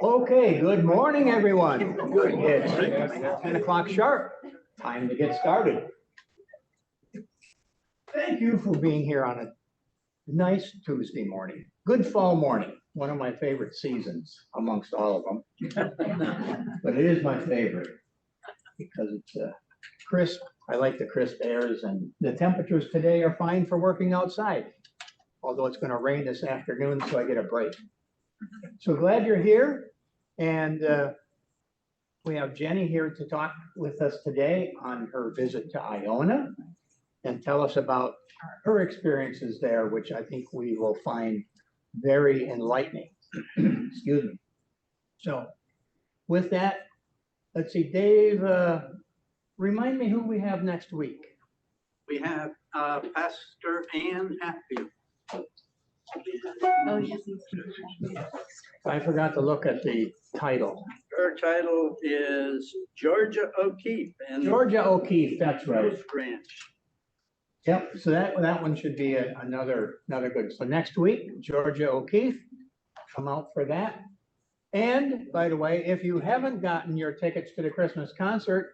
Okay, good morning, everyone. Good, it's 10 o'clock sharp. Time to get started. Thank you for being here on a nice Tuesday morning. Good fall morning, one of my favorite seasons amongst all of them. But it is my favorite because it's crisp. I like the crisp airs, and the temperatures today are fine for working outside. Although it's going to rain this afternoon, so I get a break. So glad you're here. And we have Jenny here to talk with us today on her visit to Iona and tell us about her experiences there, which I think we will find very enlightening. Excuse me. So with that, let's see, Dave, remind me who we have next week. We have Pastor Ann Hatfield. Oh, yes. I forgot to look at the title. Her title is Georgia O'Keeffe. And Georgia O'Keeffe, that's right. Rose Branch. Yep, so that one should be another good. So next week, Georgia O'Keeffe, come out for that. And by the way, if you haven't gotten your tickets to the Christmas concert,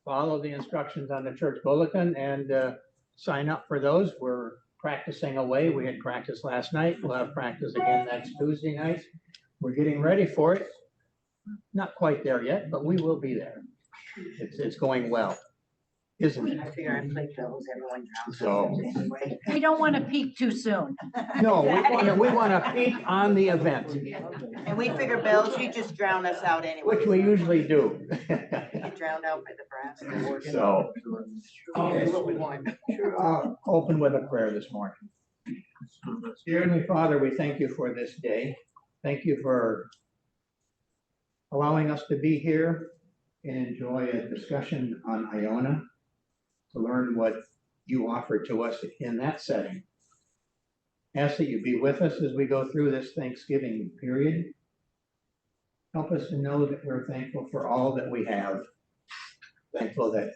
follow the instructions on the church bulletin and sign up for those. We're practicing away. We had practice last night. We'll have practice again next Tuesday night. We're getting ready for it. Not quite there yet, but we will be there. It's going well, isn't it? I figure I play bills, everyone drowns. So Anyway. We don't want to peak too soon. no, we want to peak on the event, And we figure, Bells, you just drown us out anyway. which we usually do. Get drowned out by the brass. So, okay, open with a prayer this morning. Dear Heavenly Father, we thank you for this day. Thank you for allowing us to be here and enjoy a discussion on Iona, to learn what you offer to us in that setting. Ask that you be with us as we go through this Thanksgiving period. Help us to know that we're thankful for all that we have. Thankful that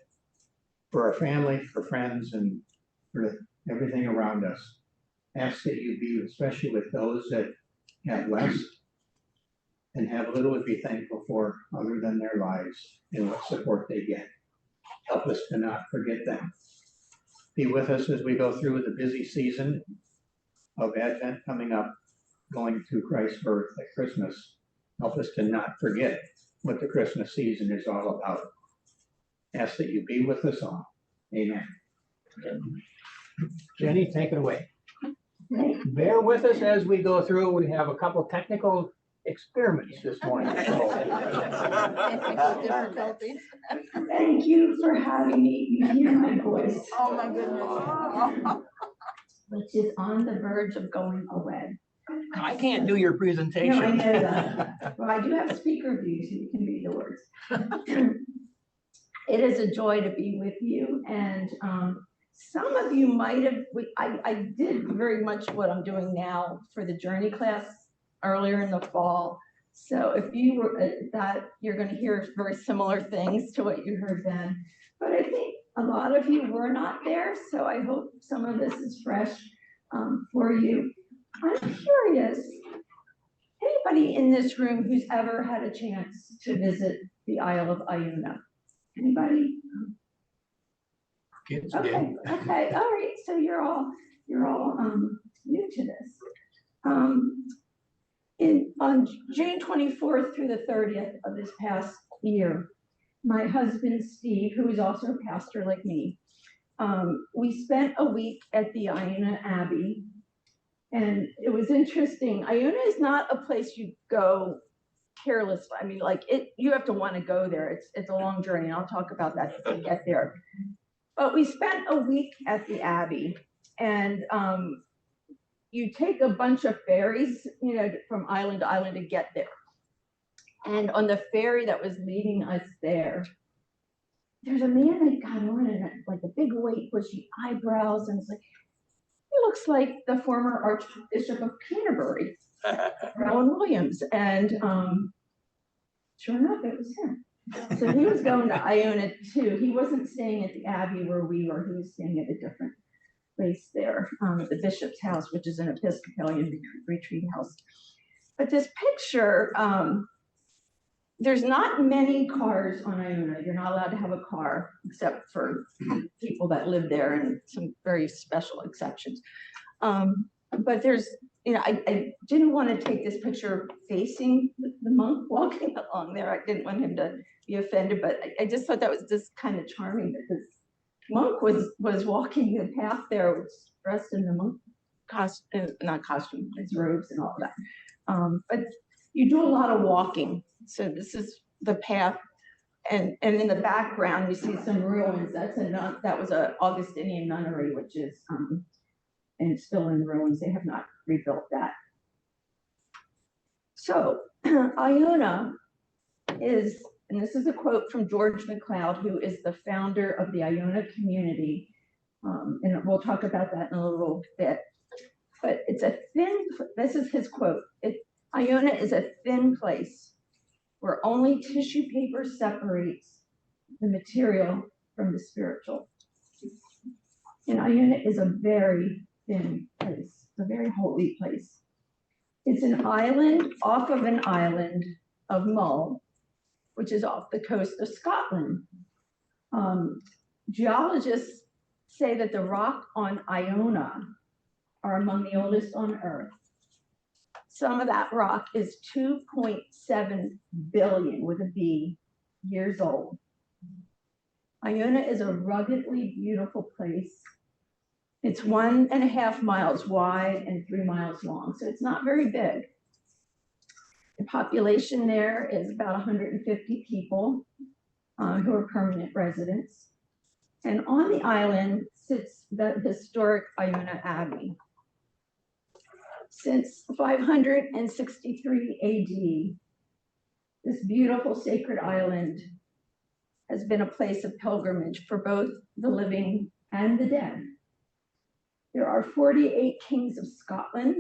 for our family, for friends, and for everything around us. Ask that you be especially with those that have less and have little to be thankful for other than their lives and what support they get. Help us to not forget them. Be with us as we go through the busy season of Advent coming up, going to Christ's birth at Christmas. Help us to not forget what the Christmas season is all about. Ask that you be with us all. Amen. Jenny, take it away. Bear with us as we go through. We have a couple technical experiments this morning. Thank you for having me. You hear my voice, Oh, my goodness. which is on the verge of going away. I can't do your presentation. No, I know that. Well, I do have speaker views, so you can read the words. It is a joy to be with you, and some of you might have, I did very much what I'm doing now for the Journey class earlier in the fall. So if you were at that, you're going to hear very similar things to what you heard then. But I think a lot of you were not there, so I hope some of this is fresh for you. I'm curious, anybody in this room who's ever had a chance to visit the Isle of Iona? Anybody? Kids Okay, did. okay, all right, so you're all new to this. On June 24th through the 30th of this past year, my husband Steve, who is also a pastor like me, we spent a week at the Iona Abbey, and it was interesting. Iona is not a place you go carelessly. I mean, like you have to want to go there. It's a long journey, and I'll talk about that as we get there. But we spent a week at the Abbey, and you take a bunch of ferries, from island to island to get there. And on the ferry that was leading us there, there's a man that got on and like a big white bushy eyebrows, and it's like, he looks like the former Archbishop of Canterbury, Rowan Williams. And sure enough, it was him. So he was going to Iona too. He wasn't staying at the Abbey where we were. He was staying at a different place there, the bishop's house, which is an Episcopalian retreat house. But this picture, there's not many cars on Iona. You're not allowed to have a car except for people that live there and some very special exceptions. But there's, I didn't want to take this picture facing the monk walking along there. I didn't want him to be offended, but I just thought that was just kind of charming that this monk was walking the path there, dressed in the monk costume, not costume, his robes and all that. But you do a lot of walking. So this is the path, and in the background you see some ruins. That was a Augustinian nunnery, which is and still in ruins. They have not rebuilt that. So Iona is, and this is a quote from George McLeod, who is the founder of the Iona community, and we'll talk about that in a little bit. But it's a thin. This is his quote. Iona is a thin place where only tissue paper separates the material from the spiritual. And Iona is a very thin place, a very holy place. It's an island off of an island of Mull, which is off the coast of Scotland. Geologists say that the rock on Iona are among the oldest on Earth. Some of that rock is 2.7 billion, with a B, years old. Iona is a ruggedly beautiful place. It's 1.5 miles wide and 3 miles long, so it's not very big. The population there is about 150 people who are permanent residents. And on the island sits the historic Iona Abbey. Since 563 AD, this beautiful sacred island has been a place of pilgrimage for both the living and the dead. There are 48 kings of Scotland,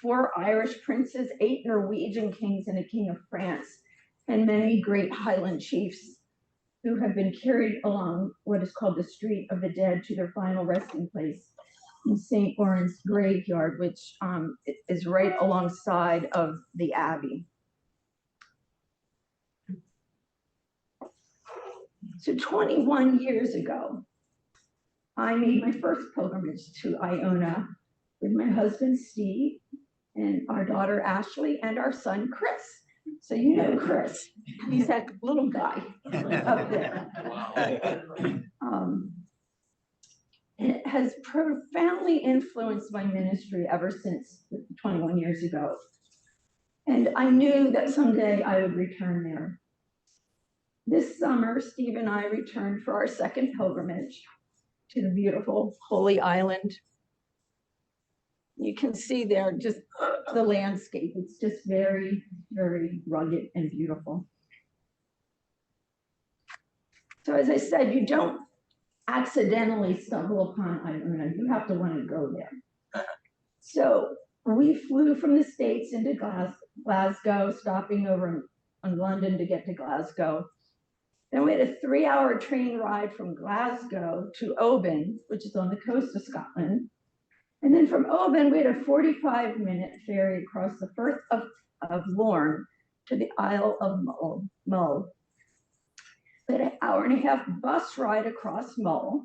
4 Irish princes, 8 Norwegian kings, and a king of France, and many great Highland chiefs who have been carried along what is called the Street of the Dead to their final resting place in St. Lawrence graveyard, which is right alongside of the Abbey. So 21 years ago, I made my first pilgrimage to Iona with my husband, Steve, and our daughter, Ashley, and our son, Chris. So you know Chris, he's that little guy up there. It has profoundly influenced my ministry ever since 21 years ago. And I knew that someday I would return there. This summer, Steve and I returned for our second pilgrimage to the beautiful Holy Island. You can see there just the landscape. It's just very, very rugged and beautiful. So as I said, you don't accidentally stumble upon Iona. You have to want to go there. So we flew from the States into Glasgow, stopping over in London to get to Glasgow. Then we had a 3-hour train ride from Glasgow to Oban, which is on the coast of Scotland. And then from Oban, we had a 45-minute ferry across the Firth of Lorne to the Isle of Mull. We had an 1.5-hour bus ride across Mull.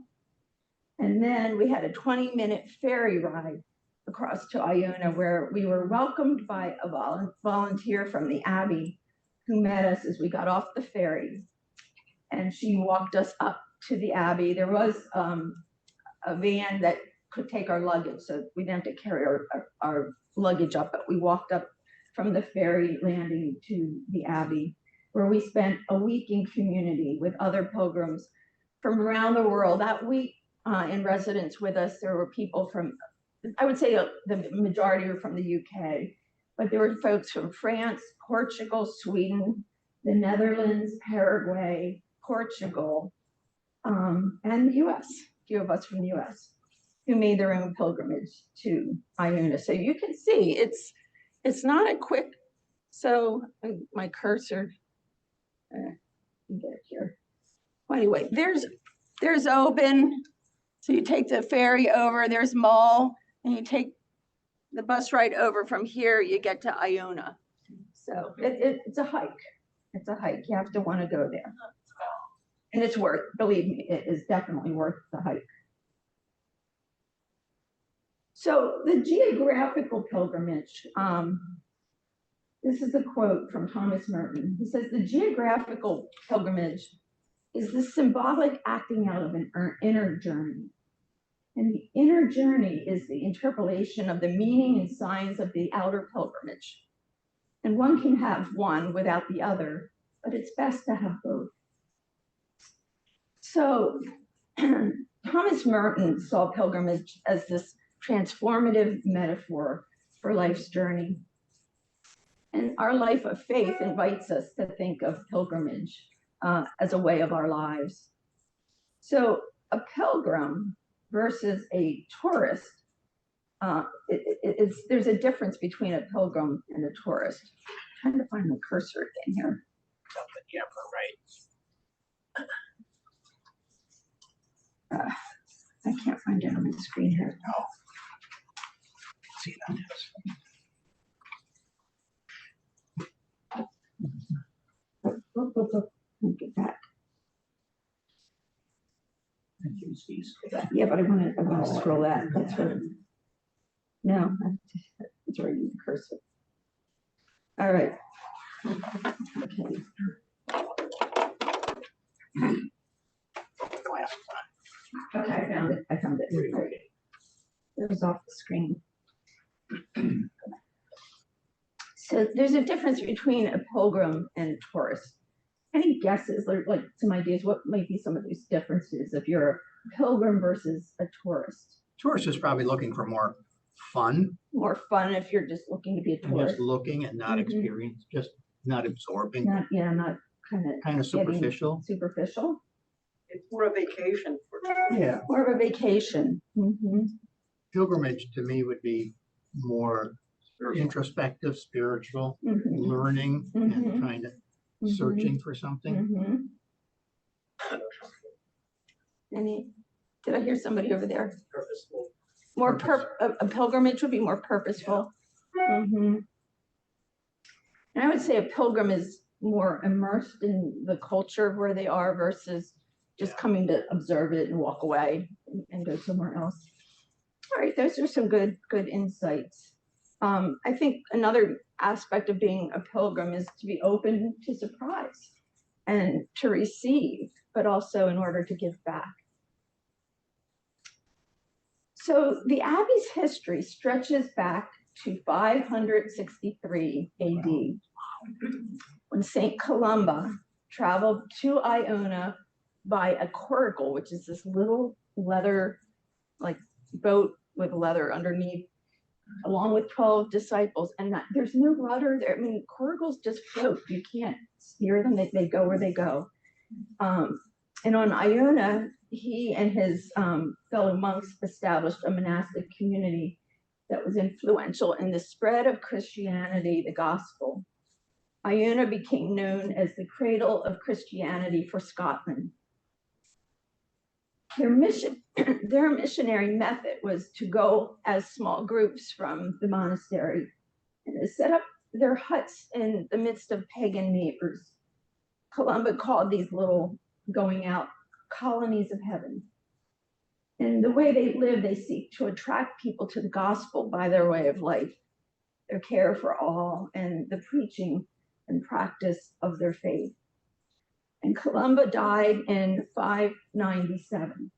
And then we had a 20-minute ferry ride across to Iona, where we were welcomed by a volunteer from the Abbey who met us as we got off the ferry. And she walked us up to the Abbey. There was a van that could take our luggage, so we didn't have to carry our luggage up, but we walked up from the ferry landing to the Abbey, where we spent a week in community with other pilgrims from around the world. That week in residence with us, there were people from, I would say the majority were from the UK, but there were folks from France, Portugal, Sweden, the Netherlands, Paraguay, Portugal, and the US, a few of us from the US, who made their own pilgrimage to Iona. So you can see it's not a quick, so my cursor, get it here. Well, anyway, there's Oban. So you take the ferry over, there's Mull, and you take the bus ride over from here, you get to Iona. So it's a hike. It's a hike. You have to want to go there. And it's worth, believe me, it is definitely worth the hike. So the geographical pilgrimage, this is a quote from Thomas Merton. He says, the geographical pilgrimage is the symbolic acting out of an inner journey. And the inner journey is the interpolation of the meaning and signs of the outer pilgrimage. And one can have one without the other, but it's best to have both. So Thomas Merton saw pilgrimage as this transformative metaphor for life's journey. And our life of faith invites us to think of pilgrimage as a way of our lives. So a pilgrim versus a tourist, there's a difference between a pilgrim and a tourist. I'm trying to find the cursor again here. Yeah, right. I can't find it on the screen here. No. See that is. Let me get back. Yeah, but I want to scroll that. That's what. No, it's right in the cursor. All right. Okay. Okay, I found it. I found it. It was off the screen. So there's a difference between a pilgrim and a tourist. Any guesses, like some ideas, what might be some of these differences if you're a pilgrim versus a tourist? Tourist is probably looking for more fun, More fun if you're just looking to be a and tourist. just looking and not Mhm. experience, just not absorbing, Not, yeah, not kind of superficial. Superficial. It's more a vacation for. Yeah. More of a vacation. Mhm. Pilgrimage to me would be more introspective, spiritual, Mhm. learning Mhm. and kind of searching for something. Mhm. Did I hear somebody over there? Purposeful. More a pilgrimage would be more purposeful. Mhm. And I would say a pilgrim is more immersed in the culture of where they are versus just coming to observe it and walk away and go somewhere else. All right, those are some good insights. I think another aspect of being a pilgrim is to be open to surprise and to receive, but also in order to give back. So the Abbey's history stretches back to 563 AD, when St. Columba traveled to Iona by a coracle, which is this little leather, like boat with leather underneath, along with 12 disciples. And there's no rudder there. I mean, coracles just float. You can't steer them. They go where they go. And on Iona, he and his fellow monks established a monastic community that was influential in the spread of Christianity, the gospel. Iona became known as the cradle of Christianity for Scotland. Their missionary method was to go as small groups from the monastery and to set up their huts in the midst of pagan neighbors. Columba called these little going out colonies of heaven. And the way they live, they seek to attract people to the gospel by their way of life, their care for all, and the preaching and practice of their faith. And Columba died in 597.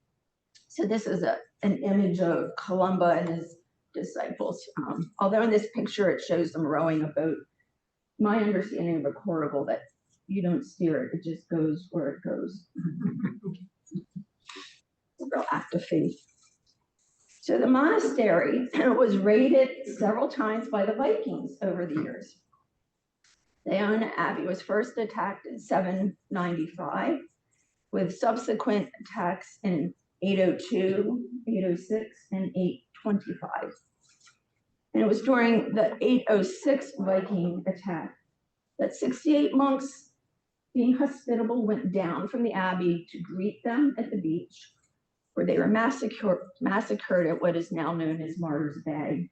So this is an image of Columba and his disciples. Although in this picture it shows them rowing a boat, my understanding of a coracle that you don't steer it, it just goes where it goes. It's a real act of faith. So the monastery was raided several times by the Vikings over the years. The Iona Abbey was first attacked in 795, with subsequent attacks in 802, 806, and 825. And it was during the 806 Viking attack that 68 monks, being hospitable, went down from the abbey to greet them at the beach, where they were massacred at what is now known as Martyrs Bay.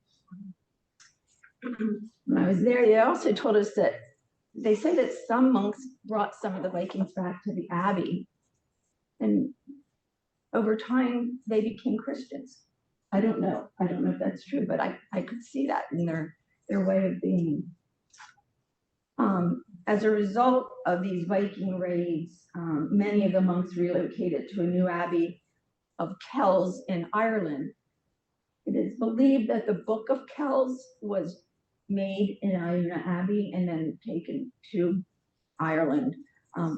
when I was there, they also told us that they say that some monks brought some of the Vikings back to the Abbey. And over time, they became Christians. I don't know if that's true, but I could see that in their way of being. As a result of these Viking raids, many of the monks relocated to a new abbey of Kells in Ireland. It is believed that the Book of Kells was made in Iona Abbey and then taken to Ireland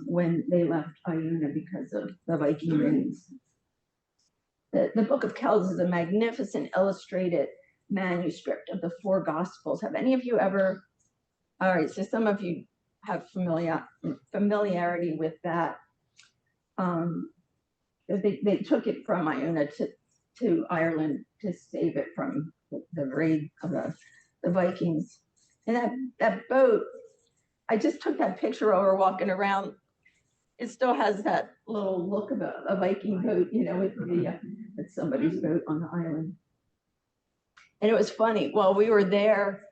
when they left Iona because of the Viking raids. The Book of Kells is a magnificent illustrated manuscript of the four Gospels. Have any of you ever, all right, so some of you have familiarity with that. They took it from Iona to Ireland to save it from the raid of the Vikings. And that boat, I just took that picture while we're walking around. It still has that little look of a Viking boat, you know, with somebody's boat on the island. And it was funny, while we were there,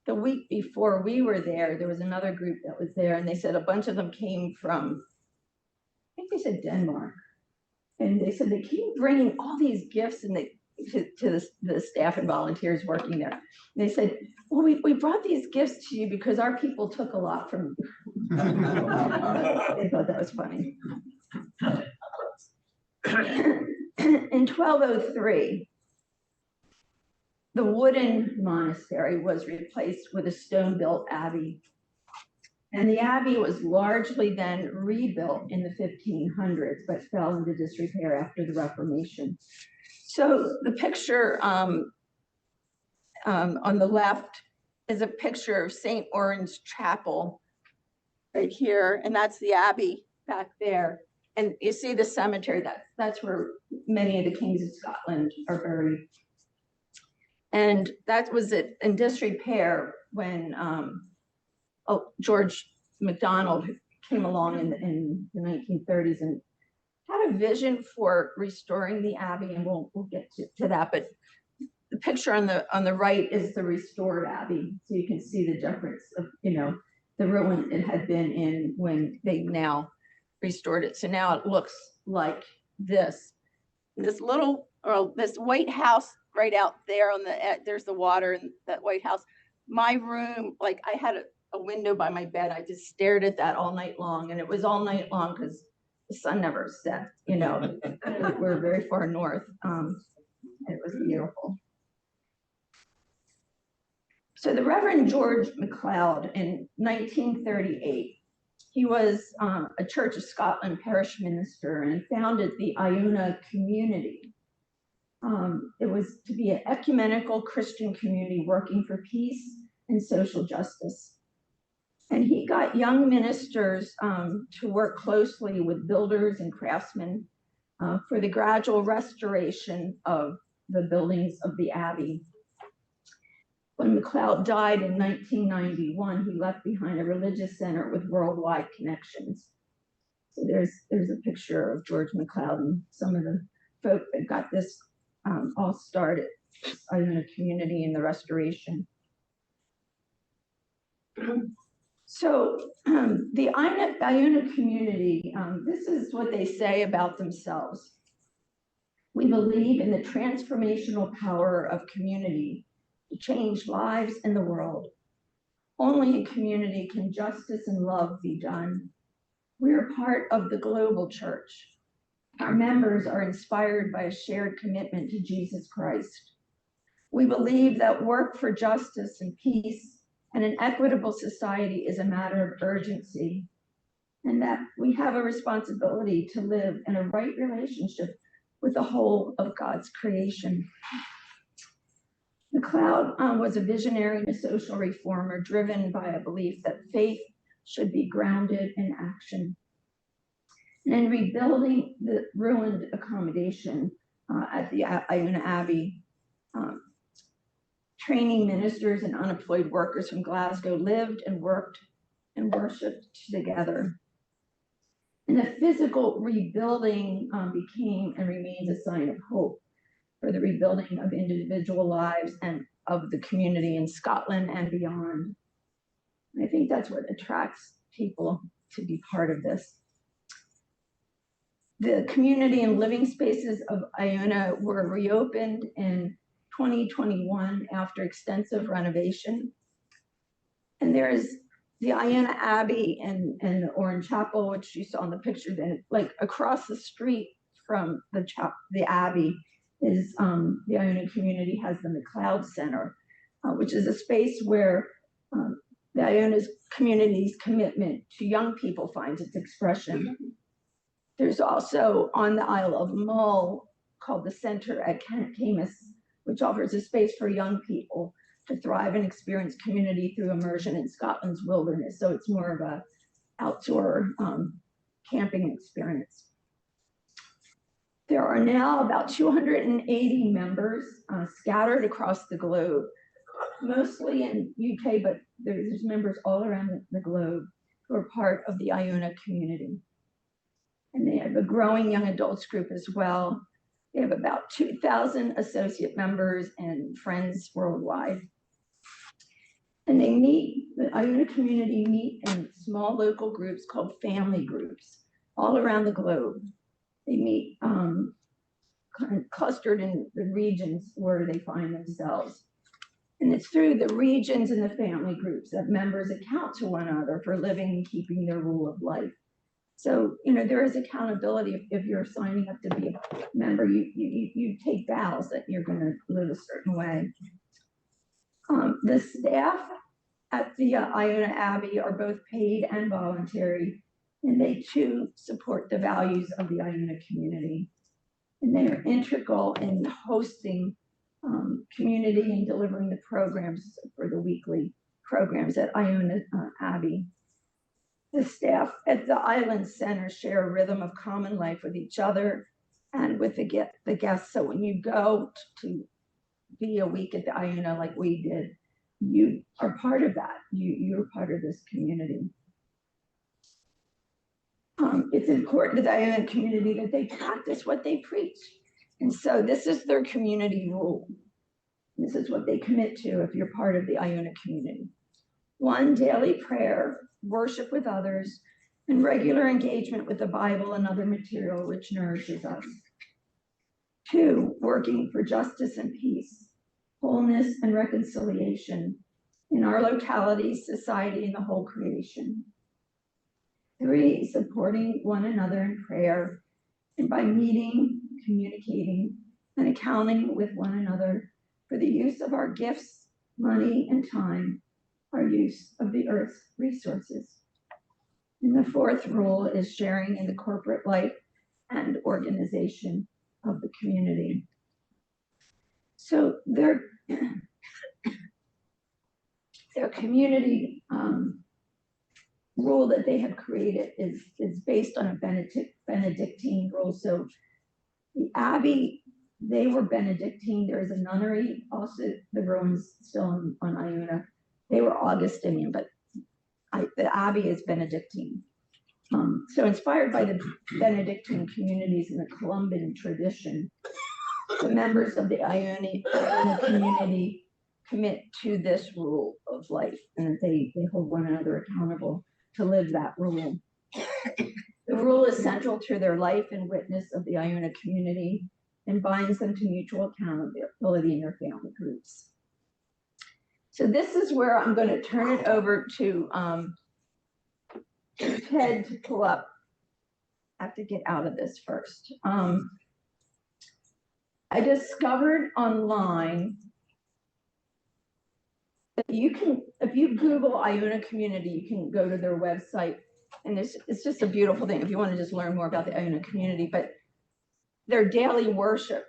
the week before we were there was another group that was there, and they said a bunch of them came from, I think they said Denmark. And they said they came bringing all these gifts and to the staff and volunteers working there. And they said, well, we brought these gifts to you because our people took a lot from you. They thought that was funny. In 1203, the wooden monastery was replaced with a stone-built abbey. And the abbey was largely then rebuilt in the 1500s, but fell into disrepair after the Reformation. So the picture on the left is a picture of St. Oran's Chapel right here, and that's the abbey back there. And you see the cemetery, that's where many of the kings of Scotland are buried. And that was in disrepair when George MacDonald came along in the 1930s and had a vision for restoring the abbey, and we'll get to that. But the picture on the right is the restored abbey, so you can see the difference of, you know, the ruin it had been in when they now restored it. So now it looks like this. This little, or this White House right out there on there's the water in that White House. My room, like I had a window by my bed. I just stared at that all night long, and it was all night long because the sun never set, you know. We're very far north. It was beautiful. So the Reverend George MacLeod in 1938, he was a Church of Scotland parish minister, and he founded the Iona community. It was to be an ecumenical Christian community working for peace and social justice. And he got young ministers to work closely with builders and craftsmen for the gradual restoration of the buildings of the Abbey. When MacLeod died in 1991, he left behind a religious center with worldwide connections. So there's a picture of George MacLeod and some of the folk that got this all started, Iona community and the restoration. So the Iona community, this is what they say about themselves. We believe in the transformational power of community to change lives in the world. Only in community can justice and love be done. We are part of the global church. Our members are inspired by a shared commitment to Jesus Christ. We believe that work for justice and peace and an equitable society is a matter of urgency, and that we have a responsibility to live in a right relationship with the whole of God's creation. MacLeod was a visionary and a social reformer driven by a belief that faith should be grounded in action. And in rebuilding the ruined accommodation at the Iona Abbey, training ministers and unemployed workers from Glasgow lived and worked and worshiped together. And the physical rebuilding became and remains a sign of hope for the rebuilding of individual lives and of the community in Scotland and beyond. I think that's what attracts people to be part of this. The community and living spaces of Iona were reopened in 2021 after extensive renovation. And there's the Iona Abbey and the Orange Chapel, which you saw in the picture, that like across the street from the Abbey is the Iona community has the McLeod Center, which is a space where the Iona's community's commitment to young people finds its expression. There's also on the Isle of Mull called the Center at Camus, which offers a space for young people to thrive and experience community through immersion in Scotland's wilderness. So it's more of a outdoor camping experience. There are now about 280 members scattered across the globe, mostly in UK, but there's members all around the globe who are part of the Iona community. And they have a growing young adults group as well. They have about 2,000 associate members and friends worldwide. And they meet, the Iona community meet in small local groups called family groups all around the globe. They meet clustered in the regions where they find themselves. And it's through the regions and the family groups that members account to one another for living and keeping their rule of life. So, you know, there is accountability. If you're signing up to be a member, you take vows that you're going to live a certain way. The staff at the Iona Abbey are both paid and voluntary, and they too support the values of the Iona community. And they are integral in hosting community and delivering the programs for the weekly programs at Iona Abbey. The staff at the Island Center share a rhythm of common life with each other and with the guests. So when you go to be a week at the Iona like we did, you are part of that. You're part of this community. It's important to the Iona community that they practice what they preach. And so this is their community rule. This is what they commit to if you're part of the Iona community. 1, daily prayer, worship with others, and regular engagement with the Bible and other material which nourishes us. 2, working for justice and peace, wholeness and reconciliation in our locality, society, and the whole creation. 3, supporting one another in prayer and by meeting, communicating, and accounting with one another for the use of our gifts, money, and time, our use of the earth's resources. And the 4th rule is sharing in the corporate life and organization of the community. So their community rule that they have created is based on a Benedictine rule. So the Abbey, they were Benedictine. There's a nunnery, also the ruins still on Iona. They were Augustinian, but the Abbey is Benedictine. So inspired by the Benedictine communities in the Columban tradition, the members of the Iona community commit to this rule of life, and they hold one another accountable to live that rule. The rule is central to their life and witness of the Iona community and binds them to mutual accountability in their family groups. So this is where I'm going to turn it over to Ted to pull up. I have to get out of this first. I discovered online that you can, if you Google Iona community, you can go to their website, and it's just a beautiful thing if you want to just learn more about the Iona community. But their daily worship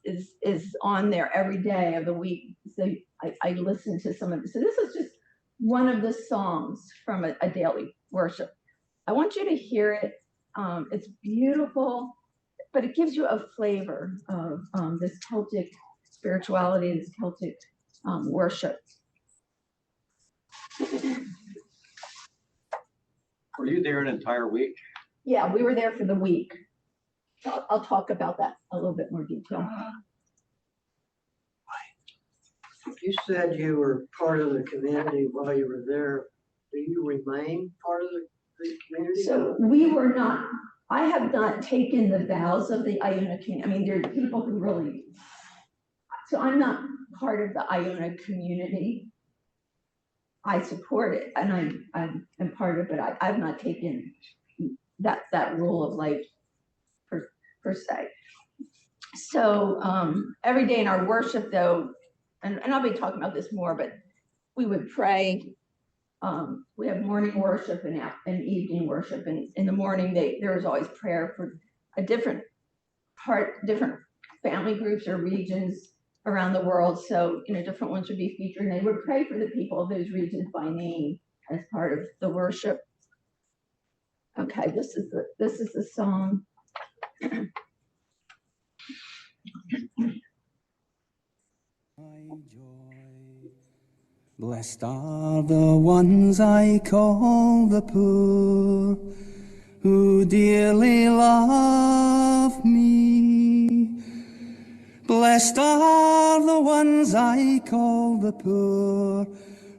is on there every day of the week. So I listened to some of it. So this is just one of the songs from a daily worship. I want you to hear it. It's beautiful, but it gives you a flavor of this Celtic spirituality, this Celtic worship. Were you there an entire week? Yeah, we were there for the week. I'll talk about that a little bit more detail. You said you were part of the community while you were there. Do you remain part of the community? So we were not, I have not taken the vows of the Iona King. I mean, there are people who really, so I'm not part of the Iona community. I support it and I'm part of it. I've not taken that rule of life per se. So every day in our worship though, and I'll be talking about this more, but we would pray. We have morning worship and evening worship. And in the morning, there was always prayer for a different family groups or regions around the world. So, different ones would be featured and they would pray for the people of those regions by name as part of the worship. Okay, this is the song. My joy. Blessed are the ones I call the poor, who dearly love me. Blessed are the ones I call the poor,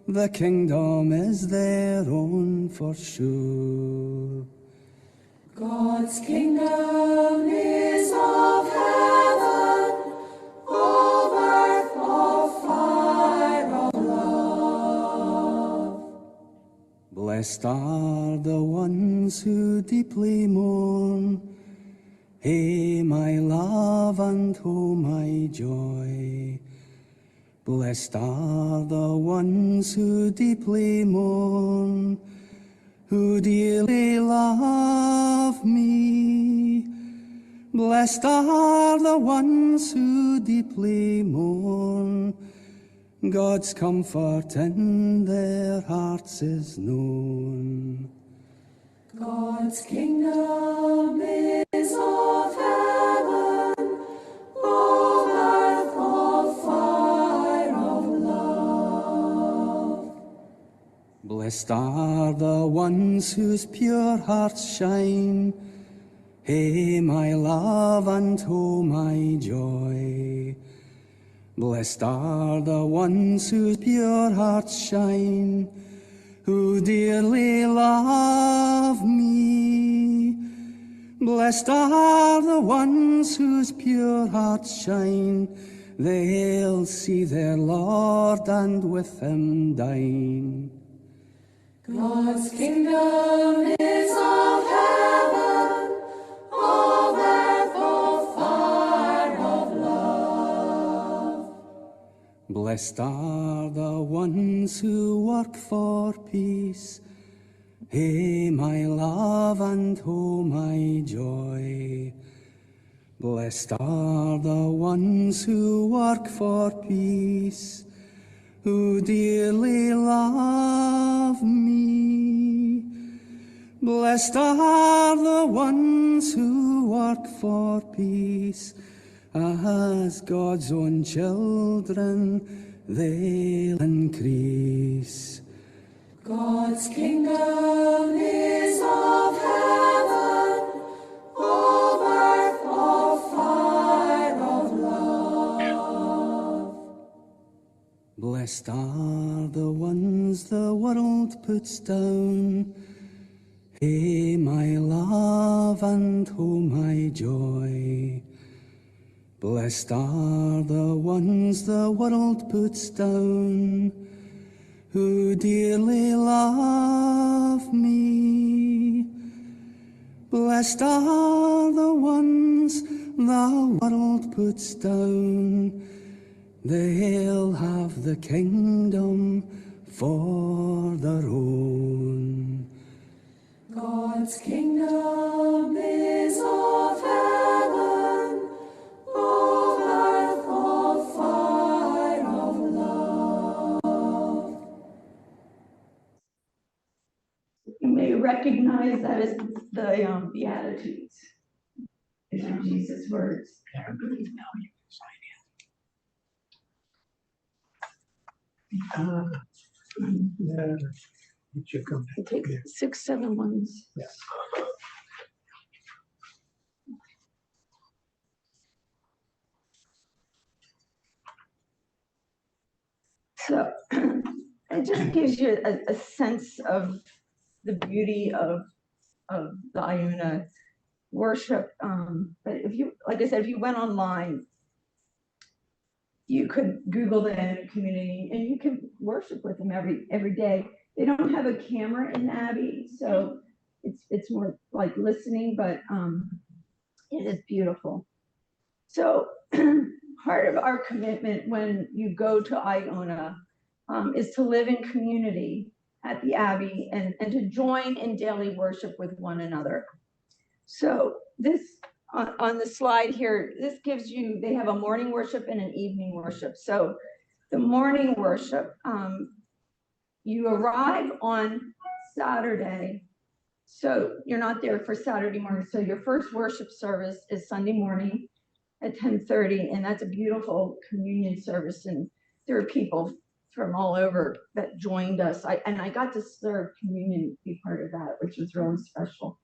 the kingdom is their own for sure. God's kingdom is of heaven, of earth, of fire, of love. Blessed are the ones who deeply mourn, hey, my love, and oh, my joy. Blessed are the ones who deeply mourn, who dearly love me. Blessed are the ones who deeply mourn, God's comfort in their hearts is known. God's kingdom is of heaven, of earth, of fire, of love. Blessed are the ones whose pure hearts shine, hey, my love, and oh, my joy. Blessed are the ones whose pure hearts shine, who dearly love me. Blessed are the ones whose pure hearts shine, they'll see their Lord and with him dine. God's kingdom is of heaven, of earth, of fire, of love. Blessed are the ones who work for peace, hey, my love, and oh, my joy. Blessed are the ones who work for peace, who dearly love me. Blessed are the ones who work for peace, as God's own children they'll increase. God's kingdom is of heaven, of earth, of fire, of love. Blessed are the ones the world puts down, hey, my love, and oh, my joy. Blessed are the ones the world puts down, who dearly love me. Blessed are the ones the world puts down, they'll have the kingdom for their own. God's kingdom is of heaven, of earth, of fire, of love. You may recognize that as the Beatitudes. These are Jesus' words. It should come. Take 6, 7 ones. Yeah. So it just gives you a sense of the beauty of the Iona worship. But if you, like I said, if you went online, you could Google the Iona community and you can worship with them every day. They don't have a camera in Abbey, so it's more like listening, but it is beautiful. So part of our commitment when you go to Iona is to live in community at the Abbey and to join in daily worship with one another. So this, on the slide here, this gives you, they have a morning worship and an evening worship. So the morning worship, you arrive on Saturday, so you're not there for Saturday morning. So your first worship service is Sunday morning at 10:30, and that's a beautiful communion service. And there are people from all over that joined us. I got to serve communion, be part of that, which was really special.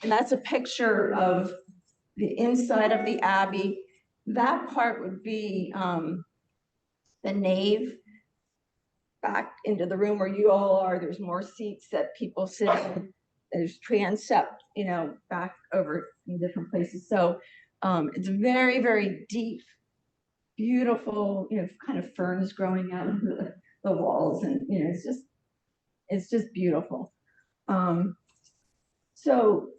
And that's a picture of the inside of the Abbey. That part would be the nave. Back into the room where you all are, there's more seats that people sit in. There's transept, back over in different places. So it's very, very deep, beautiful, kind of ferns growing out of the walls, and it's just beautiful. So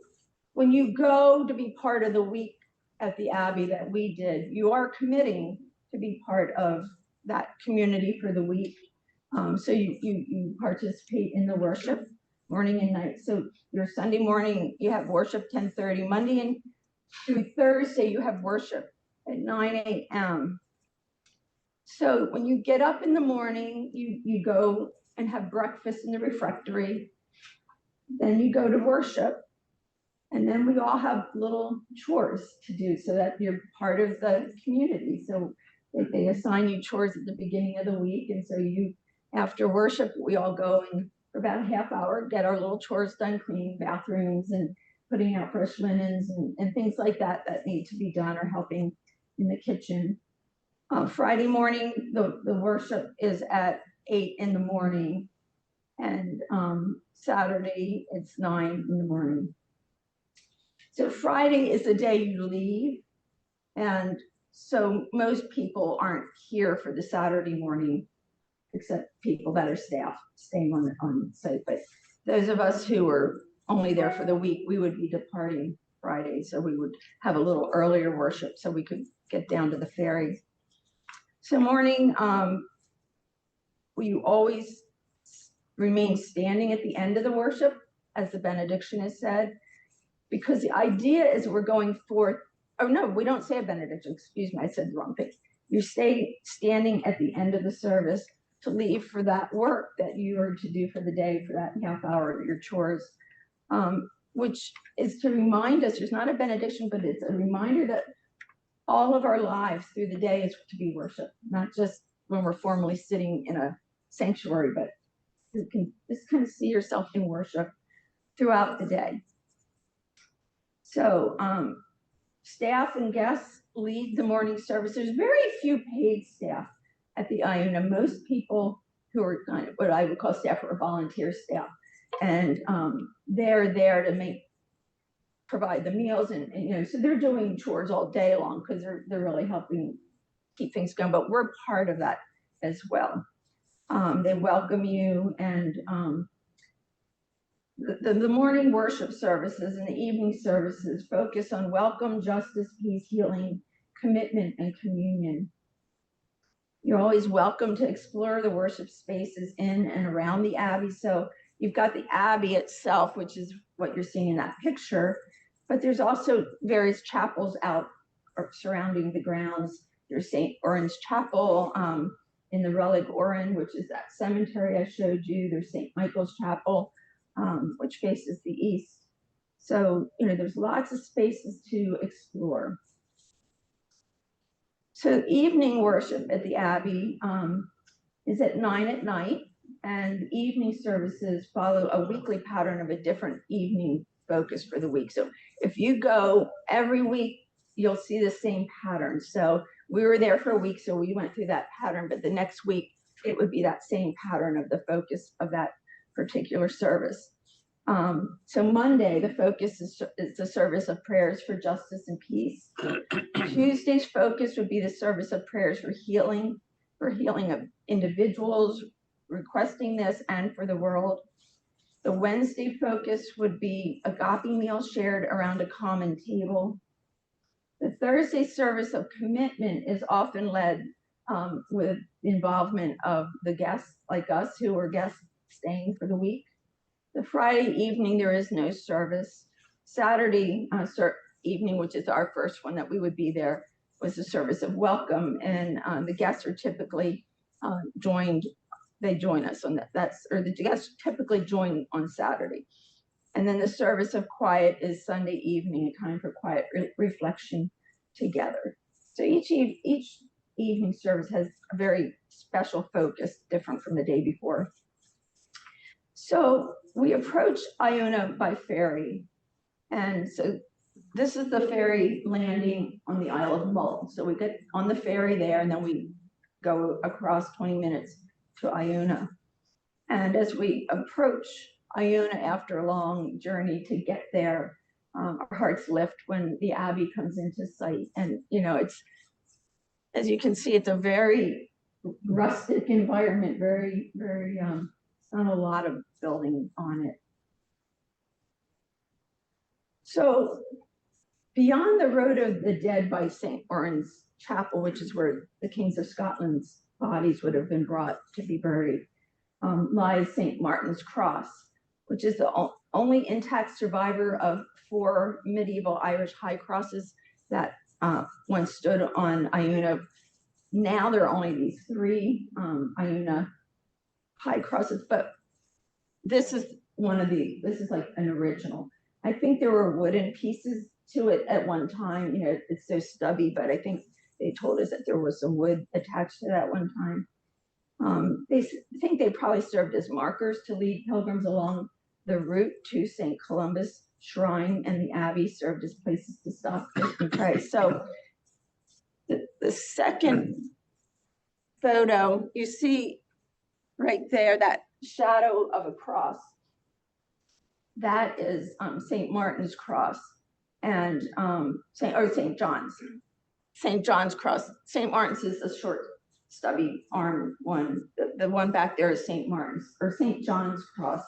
when you go to be part of the week at the Abbey that we did, you are committing to be part of that community for the week. So you participate in the worship morning and night. So your Sunday morning, you have worship 10:30. Monday and through Thursday, you have worship at 9 a.m. So when you get up in the morning, you go and have breakfast in the refectory. Then you go to worship. And then we all have little chores to do so that you're part of the community. So they assign you chores at the beginning of the week. And so after worship, we all go and for about a half hour, get our little chores done, cleaning bathrooms and putting out fresh linens and things like that need to be done, or helping in the kitchen. Friday morning, the worship is at 8 in the morning, and Saturday, it's 9 in the morning. So Friday is the day you leave, and so most people aren't here for the Saturday morning, except people that are staff staying on site. But those of us who are only there for the week, we would be departing Friday. So we would have a little earlier worship so we could get down to the ferry. So morning, we always remain standing at the end of the worship as the benediction is said, because the idea is we're going forth. Oh no, we don't say a benediction, excuse me, I said the wrong thing. You stay standing at the end of the service to leave for that work that you are to do for the day, for that half hour, your chores, which is to remind us, there's not a benediction, but it's a reminder that all of our lives through the day is to be worship, not just when we're formally sitting in a sanctuary, but you can just kind of see yourself in worship throughout the day. So staff and guests lead the morning service. There's very few paid staff at the Iona. Most people who are kind of what I would call staff are volunteer staff, and they're there to provide the meals, and so they're doing chores all day long because they're really helping keep things going. But we're part of that as well. They welcome you, and the morning worship services and the evening services focus on welcome, justice, peace, healing, commitment, and communion. You're always welcome to explore the worship spaces in and around the Abbey. So you've got the Abbey itself, which is what you're seeing in that picture, but there's also various chapels out or surrounding the grounds. There's St. Oran's Chapel in the Relic Oran, which is that cemetery I showed you. There's St. Michael's Chapel, which faces the east. So, there's lots of spaces to explore. So evening worship at the Abbey is at 9 at night, and evening services follow a weekly pattern of a different evening focus for the week. So if you go every week, you'll see the same pattern. So we were there for a week, so we went through that pattern, but the next week it would be that same pattern of the focus of that particular service. So Monday, the focus is the service of prayers for justice and peace. Tuesday's focus would be the service of prayers for healing of individuals requesting this and for the world. The Wednesday focus would be agape meals shared around a common table. The Thursday service of commitment is often led with involvement of the guests like us who are guests staying for the week. The Friday evening, there is no service. Saturday evening, which is our first one that we would be there, was the service of welcome. And the guests are typically join us on that. The guests typically join on Saturday. And then the service of quiet is Sunday evening, a time for quiet reflection together. So each evening service has a very special focus, different from the day before. So we approach Iona by ferry. And so this is the ferry landing on the Isle of Mull. So we get on the ferry there, and then we go across 20 minutes to Iona. And as we approach Iona after a long journey to get there, our hearts lift when the Abbey comes into sight. And, it's, as you can see, it's a very rustic environment, very, very, it's not a lot of building on it. So beyond the Road of the Dead by St. Orans Chapel, which is where the Kings of Scotland's bodies would have been brought to be buried, lies St. Martin's Cross, which is the only intact survivor of 4 medieval Irish high crosses that once stood on Iona. Now there are only these 3 Iona high crosses, but this is like an original. I think there were wooden pieces to it at one time. It's so stubby, but I think they told us that there was some wood attached to that one time. They think they probably served as markers to lead pilgrims along the route to St. Columba's shrine, and the Abbey served as places to stop and pray. So the second photo, you see right there, that shadow of a cross. That is St. Martin's Cross and St. John's. St. John's Cross. St. Martin's is the short, stubby arm one. The one back there is St. Martin's or St. John's Cross.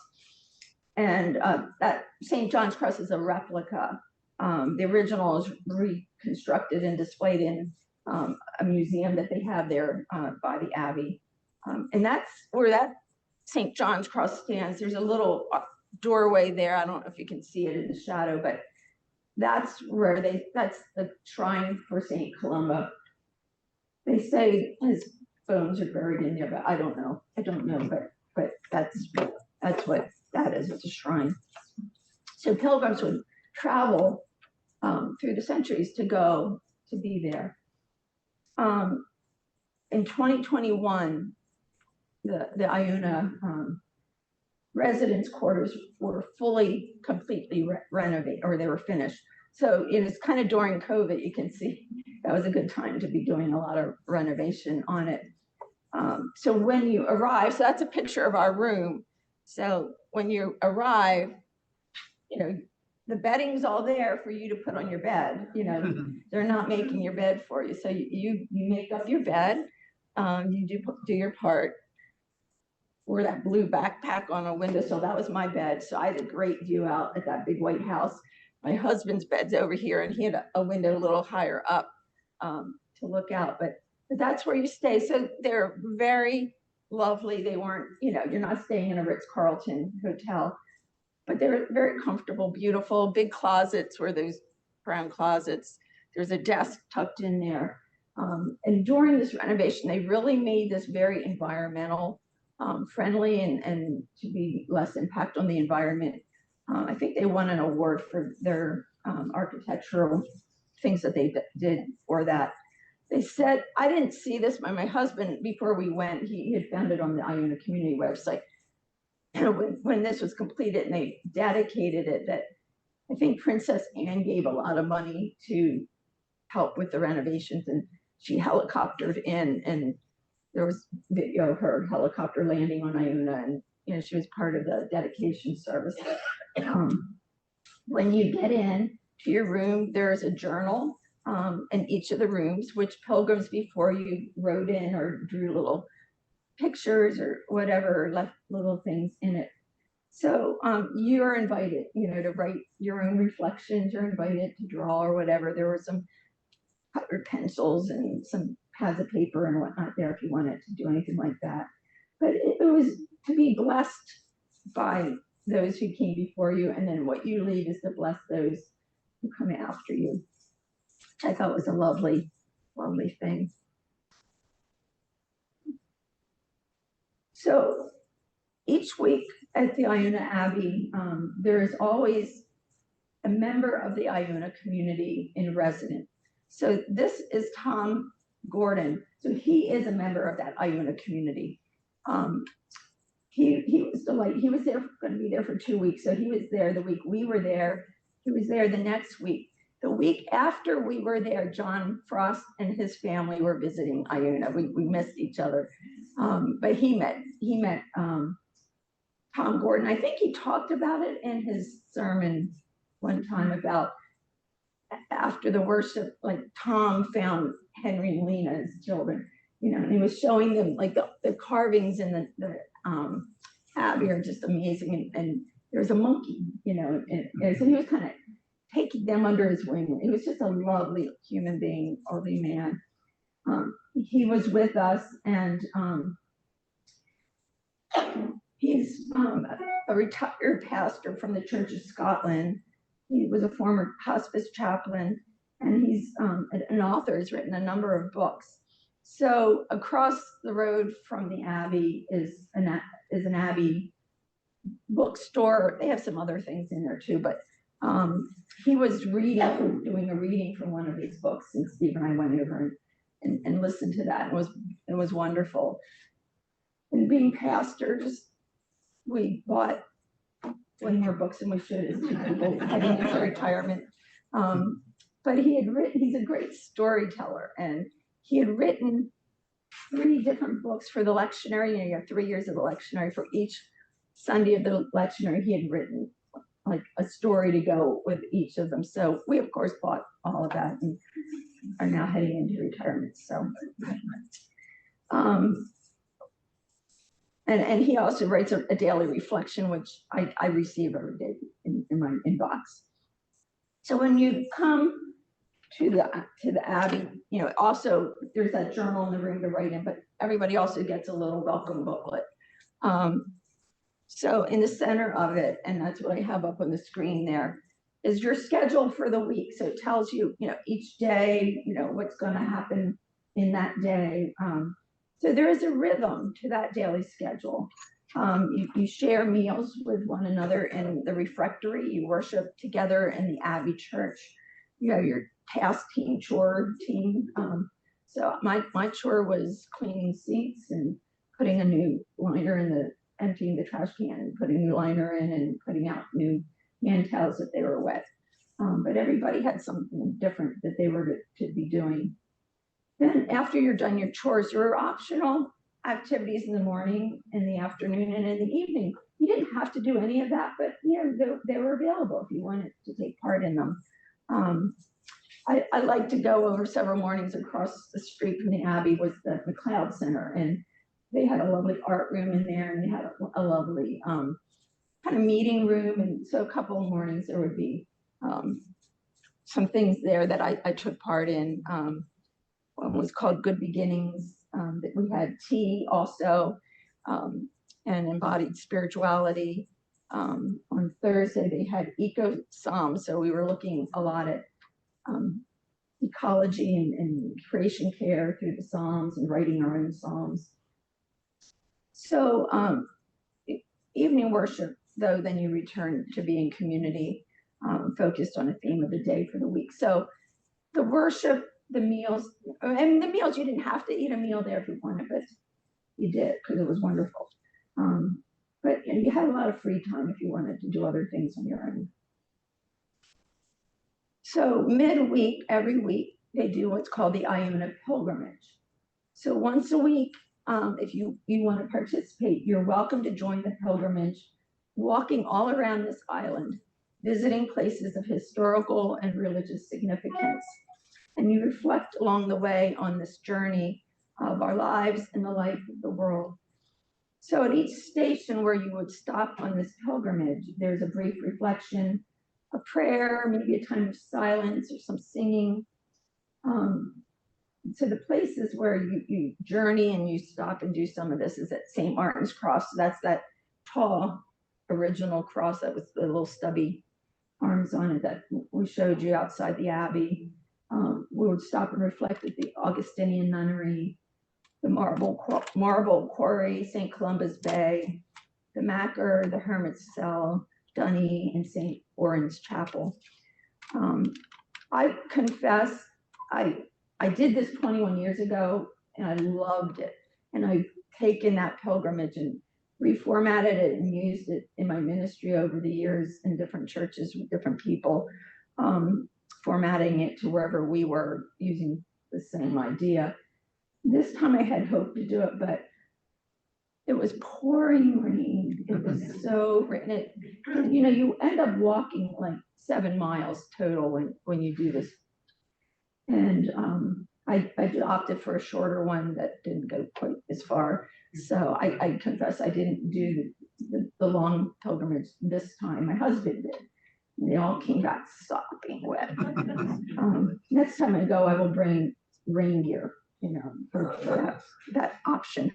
And that St. John's Cross is a replica. The original is reconstructed and displayed in a museum that they have there by the Abbey. And that's where that St. John's Cross stands. There's a little doorway there. I don't know if you can see it in the shadow, but that's the shrine for St. Columba. They say his bones are buried in there, but I don't know, but that's what that is. It's a shrine. So pilgrims would travel through the centuries to go to be there. In 2021, the Iona residence quarters were completely renovated, or they were finished. So it is kind of during COVID, you can see that was a good time to be doing a lot of renovation on it. So when you arrive, so that's a picture of our room. So when you arrive, the bedding's all there for you to put on your bed. They're not making your bed for you. So you make up your bed, you do your part. Wore that blue backpack on a windowsill. That was my bed. So I had a great view out at that big white house. My husband's bed's over here, and he had a window a little higher up to look out. But that's where you stay. So they're very lovely. They weren't, you're not staying in a Ritz-Carlton hotel, but they're very comfortable, beautiful, big closets were those brown closets. There's a desk tucked in there. And during this renovation, they really made this very environmental friendly and to be less impact on the environment. I think they won an award for their architectural things that they did for that. They said, I didn't see this, but my husband, before we went, he had found it on the Iona community website. When this was completed and they dedicated it, that I think Princess Anne gave a lot of money to help with the renovations, and she helicoptered in and there was video of her helicopter landing on Iona, and she was part of the dedication service. When you get in to your room, there is a journal in each of the rooms, which pilgrims before you wrote in or drew little pictures or whatever, or left little things in it. So you are invited, to write your own reflections. You're invited to draw or whatever. There were some colored pencils and some pads of paper and whatnot there if you wanted to do anything like that. But it was to be blessed by those who came before you, and then what you leave is to bless those who come after you. I thought was a lovely, lovely thing. So each week at the Iona Abbey, there is always a member of the Iona community in residence. So this is Tom Gordon. So he is a member of that Iona community. He was delightful. He was there, going to be there for 2 weeks. So he was there the week we were there. He was there the next week. The week after we were there, John Frost and his family were visiting Iona. We missed each other. But he met Tom Gordon. I think he talked about it in his sermon one time about after the worship, like Tom found Henry and Lena's children, and he was showing them like the carvings in the abbey are just amazing. And there's a monkey, and so he was kind of taking them under his wing. He was just a lovely human being, lovely man. He was with us, and he's a retired pastor from the Church of Scotland. He was a former hospice chaplain, and he's an author. He's written a number of books. So across the road from the Abbey is an Abbey bookstore. They have some other things in there too, but he was doing a reading from one of his books, and Steve and I went over and listened to that. It was wonderful. And being pastors, we bought way more books than we should as people heading into retirement. But he's a great storyteller, and he had written 3 different books for the lectionary. You have 3 years of the lectionary. For each Sunday of the lectionary, he had written like a story to go with each of them. So we of course bought all of that and are now heading into retirement. So and he also writes a daily reflection, which I receive every day in my inbox. So when you come to the Abbey, also there's that journal in the room to write in, but everybody also gets a little welcome booklet. So in the center of it, and that's what I have up on the screen there, is your schedule for the week. So it tells you, each day, what's going to happen in that day. So there is a rhythm to that daily schedule. You share meals with one another in the refectory. You worship together in the Abbey Church. You have your task team, chore team. So my chore was cleaning seats and putting a new liner in emptying the trash can and putting a new liner in and putting out new hand towels if they were wet. But everybody had something different that they were to be doing. Then after you're done your chores, there were optional activities in the morning, in the afternoon, and in the evening. You didn't have to do any of that, but they were available if you wanted to take part in them. I like to go over several mornings. Across the street from the Abbey was the McLeod Center, and they had a lovely art room in there, and they had a lovely kind of meeting room. And so a couple of mornings there would be some things there that I took part in. One was called Good Beginnings. That we had tea also, and embodied spirituality. On Thursday they had eco psalms, so we were looking a lot at ecology and creation care through the psalms and writing our own psalms. So evening worship, though, then you return to being community, focused on a theme of the day for the week. So the worship, the meals, and the meals, you didn't have to eat a meal there if you wanted, but you did because it was wonderful. But you had a lot of free time if you wanted to do other things on your own. So midweek, every week, they do what's called the Iona pilgrimage. So once a week, if you want to participate, you're welcome to join the pilgrimage, walking all around this island, visiting places of historical and religious significance. And you reflect along the way on this journey of our lives and the life of the world. So at each station where you would stop on this pilgrimage, there's a brief reflection, a prayer, maybe a time of silence or some singing. So the places where you journey and you stop and do some of this is at St. Martin's Cross. So that's that tall original cross that was the little stubby arms on it that we showed you outside the Abbey. We would stop and reflect at the Augustinian Nunnery, the Marble Quarry, St. Columba's Bay, the Macker, the Hermit's Cell, Dunny, and St. Oran's Chapel. I confess, I did this 21 years ago and I loved it. And I've taken that pilgrimage and reformatted it and used it in my ministry over the years in different churches with different people, formatting it to wherever we were using the same idea. This time I had hoped to do it, but it was pouring rain. It was so rain. You end up walking like 7 miles total when you do this. And I opted for a shorter one that didn't go quite as far. So I confess I didn't do the long pilgrimage this time. My husband did. They all came back sopping wet. Next time I go, I will bring rain gear, for that option.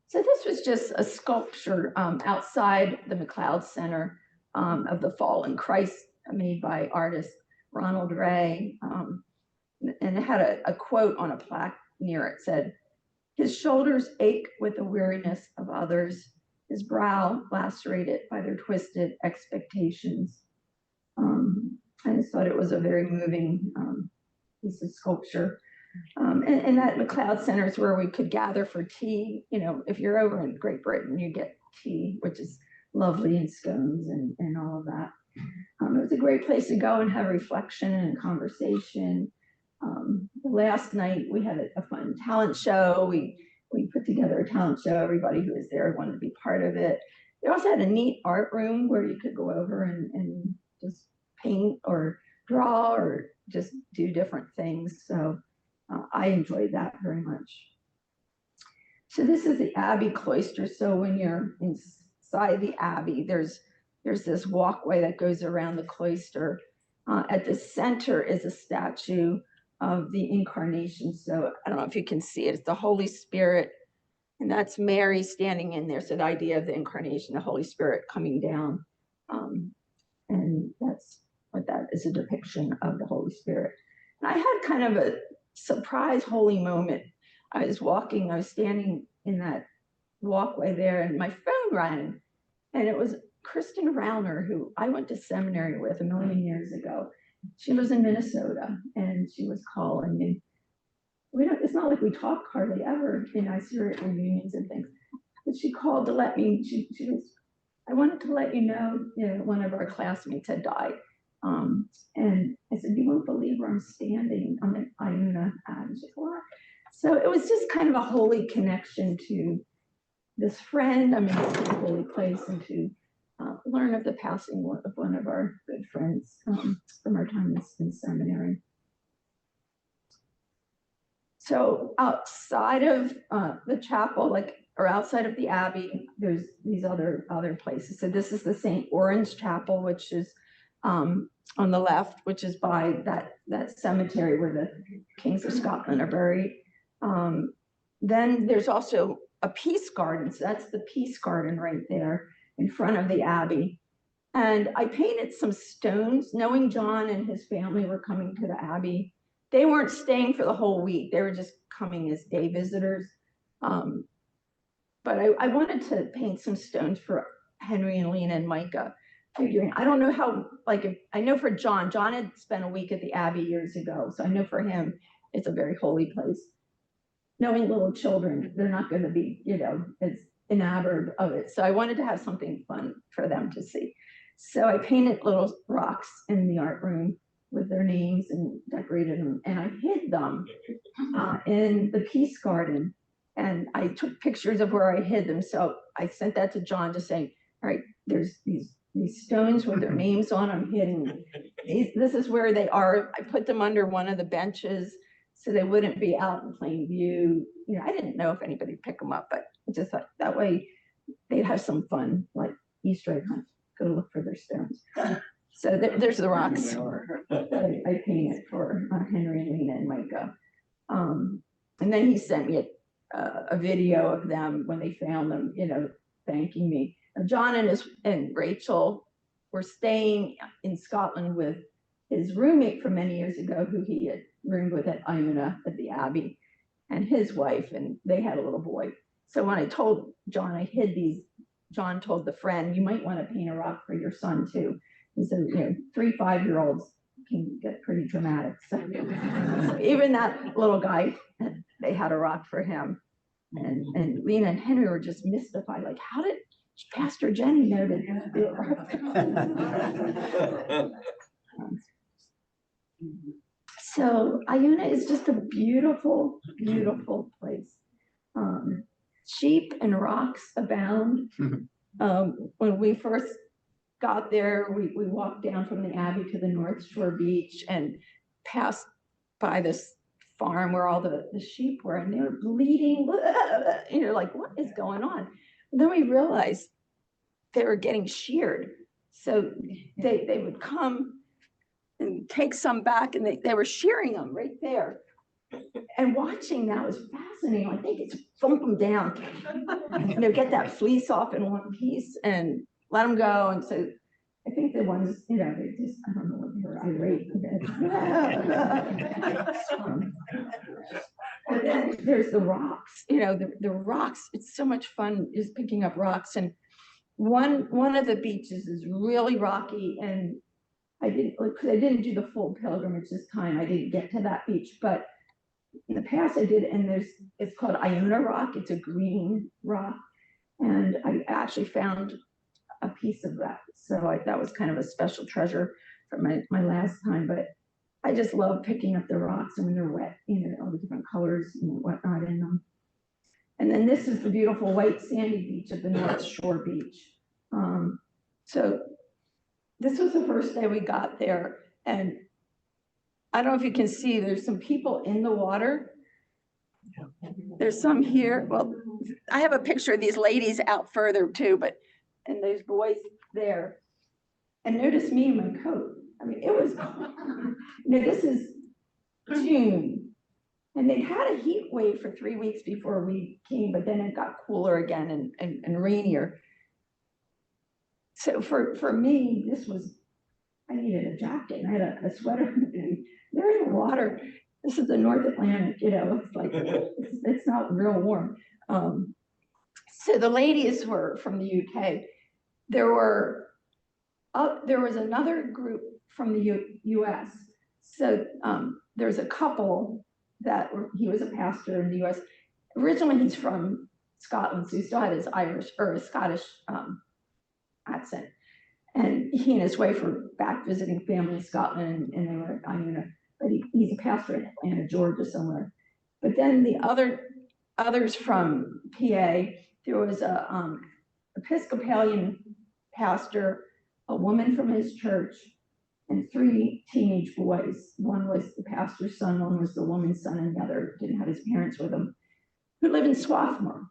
So this was just a sculpture outside the McLeod Center of the Fallen Christ made by artist Ronald Ray. And it had a quote on a plaque near it, said, "His shoulders ache with the weariness of others, his brow lacerated by their twisted expectations." I just thought it was a very moving piece of sculpture. And that McLeod Center is where we could gather for tea. If you're over in Great Britain, you get tea, which is lovely, and scones and all of that. It was a great place to go and have reflection and conversation. Last night we had a fun talent show. We put together a talent show. Everybody who was there wanted to be part of it. They also had a neat art room where you could go over and just paint or draw or just do different things. So I enjoyed that very much. So this is the Abbey cloister. So when you're inside the Abbey, there's this walkway that goes around the cloister. At the center is a statue of the Incarnation. So I don't know if you can see it. It's the Holy Spirit, and that's Mary standing in there. So the idea of the Incarnation, the Holy Spirit coming down, and that's what that is, a depiction of the Holy Spirit. And I had kind of a surprise holy moment. I was standing in that walkway there, and my phone rang, and it was Kristen Rauner, who I went to seminary with a million years ago. She lives in Minnesota, and she was calling me. It's not like we talk hardly ever. I see her at reunions and things. But she called to let me, I wanted to let you know, one of our classmates had died. And I said, "You won't believe where I'm standing. I'm at Iona Abbey." She said, "What?" So it was just kind of a holy connection to this friend. I'm in this holy place, and to learn of the passing of one of our good friends from our time in seminary. So outside of the chapel, or outside of the Abbey, there's these other places. So this is the St. Oran's Chapel, which is on the left, which is by that cemetery where the Kings of Scotland are buried. Then there's also a peace garden. So that's the peace garden right there in front of the Abbey. And I painted some stones, knowing John and his family were coming to the Abbey. They weren't staying for the whole week. They were just coming as day visitors. But I wanted to paint some stones for Henry and Lena and Micah, figuring, I don't know how, I know for John had spent a week at the Abbey years ago. So I know for him, it's a very holy place. Knowing little children, they're not going to be, as enamored of it. So I wanted to have something fun for them to see. So I painted little rocks in the art room with their names and decorated them. And I hid them in the peace garden. And I took pictures of where I hid them. So I sent that to John to say, all right, there's these stones with their names on them hidden. This is where they are. I put them under one of the benches so they wouldn't be out in plain view. You know, I didn't know if anybody'd pick them up, but I just thought that way they'd have some fun, like Easter egg hunt, go look for their stones. So there's the rocks that I painted for Henry and Lena and Micah. And then he sent me a video of them when they found them, you know, thanking me. And John and Rachel were staying in Scotland with his roommate from many years ago, who he had roomed with at Iona at the Abbey, and his wife, and they had a little boy. So when I told John I hid these, John told the friend, you might want to paint a rock for your son too. He said, you know, 3 5-year-olds can get pretty dramatic. So even that little guy, they had a rock for him. And Lena and Henry were just mystified, like, how did Pastor Jenny know to do it? So Iona is just a beautiful, beautiful place. Sheep and rocks abound. When we first got there, we walked down from the Abbey to the North Shore beach and passed by this farm where all the sheep were, and they were bleeding. You know, like, what is going on? And then we realized they were getting sheared. So they would come and take some back, and they were shearing them right there. And watching that was fascinating. Like, they just thump them down, you know, get that fleece off in one piece and let them go. And so I think the ones, you know, they just, I don't know what they were irate. But then there's the rocks, you know, the rocks. It's so much fun just picking up rocks. And one of the beaches is really rocky, and I didn't do the full pilgrimage this time. I didn't get to that beach, but in the past I did, and it's called Iona Rock. It's a green rock, and I actually found a piece of that. So that was kind of a special treasure from my last time. But I just love picking up the rocks, and when they're wet, you know, all the different colors and whatnot in them. And then this is the beautiful white sandy beach of the North Shore beach. So this was the first day we got there, and I don't know if you can see, there's some people in the water. There's some here. Well, I have a picture of these ladies out further too, and those boys there. And notice me in my coat. I mean, it was cold. You know, this is June, and they had a heat wave for 3 weeks before we came, but then it got cooler again and rainier. So for me, I needed a jacket. I had a sweater, and they're in the water. This is the North Atlantic, you know, it's like, it's not real warm. So the ladies were from the UK. There was another group from the US. So there's a couple he was a pastor in the US. Originally, he's from Scotland, so he still had his Irish or his Scottish accent. And he and his wife were back visiting family in Scotland, and they were at Iona. But he's a pastor in Atlanta, Georgia, somewhere. But then the others from PA, there was a Episcopalian pastor, a woman from his church, and 3 teenage boys. One was the pastor's son, one was the woman's son, and the other didn't have his parents with him, who live in Swarthmore.